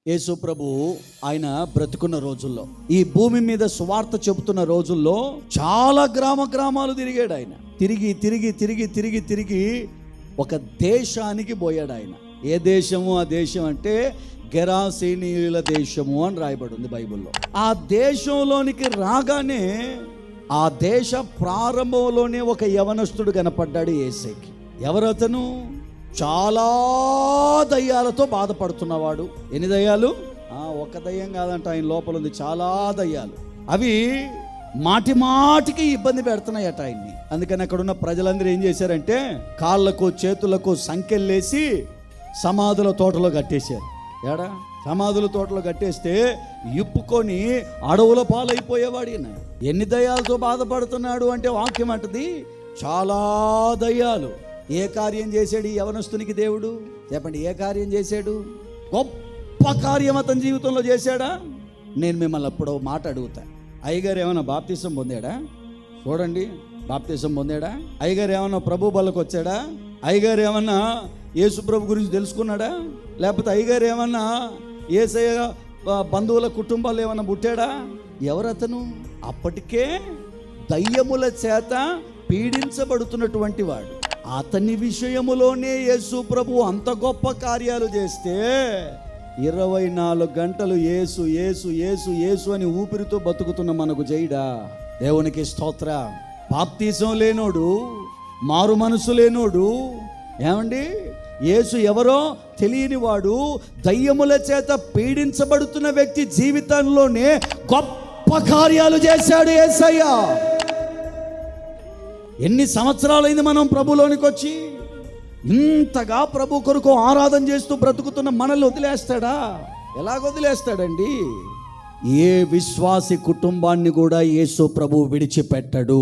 యేసు ప్రభు ఆయన బ్రతుకున్న రోజుల్లో, ఈ భూమి మీద సువార్త చెబుతున్న రోజుల్లో చాలా గ్రామాలు తిరిగాడు ఆయన. తిరిగి ఒక దేశానికి పోయాడు ఆయన. ఏ దేశము? ఆ దేశం అంటే గెరాసేనీయుల దేశము అని రాయబడి ఉంది బైబిల్లో. ఆ దేశంలోనికి రాగానే ఆ దేశ ప్రారంభంలోనే ఒక యవనస్తుడు కనపడ్డాడు యేసుకి. ఎవరతను? చాలా దయ్యాలతో బాధపడుతున్నవాడు. ఎన్ని దయ్యాలు? ఒక దయ్యం కాదంట, ఆయన లోపల ఉంది చాలా దయ్యాలు. అవి మాటికి ఇబ్బంది పెడుతున్నాయట ఆయన్ని. అందుకని అక్కడ ఉన్న ప్రజలందరూ ఏం చేశారంటే కాళ్ళకు చేతులకు సంకెళ్ళేసి సమాధుల తోటలో కట్టేశారు. సమాధుల తోటలో కట్టేస్తే ఇప్పుకొని అడవుల పాలైపోయేవాడు ఈయన. ఎన్ని దయ్యాలతో బాధపడుతున్నాడు అంటే వాక్యం అంటది చాలా దయ్యాలు. ఏ కార్యం చేశాడు ఈ యవనస్తునికి దేవుడు? చెప్పండి, ఏ కార్యం చేశాడు? గొప్ప కార్యం అతని జీవితంలో చేశాడా? నేను మిమ్మల్ని అప్పుడు మాట అడుగుతా, అయ్యగారు ఏమైనా బాప్తిసం పొందాడా? చూడండి, బాప్తిసం పొందాడా? అయ్యగారు ఏమన్నా ప్రభు బలకు వచ్చాడా? అయ్యగారు ఏమన్నా యేసు ప్రభు గురించి తెలుసుకున్నాడా? లేకపోతే అయ్యగారు ఏమన్నా యేసయ్య బంధువుల కుటుంబాలు ఏమన్నా పుట్టాడా? ఎవరతను? అప్పటికే దయ్యముల చేత పీడించబడుతున్నటువంటి వాడు. అతని విషయములోనే యేసు ప్రభు అంత గొప్ప కార్యాలు చేస్తే 24 గంటలు యేసు యేసు యేసు యేసు అని ఊపిరితో బతుకుతున్న మనకు చేయడా? దేవునికి స్తోత్ర. బాప్తిసం లేనోడు, మారు మనసు లేనోడు, ఏమండి యేసు ఎవరో తెలియని వాడు, దయ్యముల చేత పీడించబడుతున్న వ్యక్తి జీవితంలోనే గొప్ప కార్యాలు చేశాడు యేసయ్య. ఎన్ని సంవత్సరాలైంది మనం ప్రభులోనికి వచ్చి? ఇంతగా ప్రభు కొరకు ఆరాధన చేస్తూ బ్రతుకుతున్న మనల్ని వదిలేస్తాడా? ఎలాగ వదిలేస్తాడండి? ఏ విశ్వాసి కుటుంబాన్ని కూడా యేసు ప్రభు విడిచిపెట్టడు.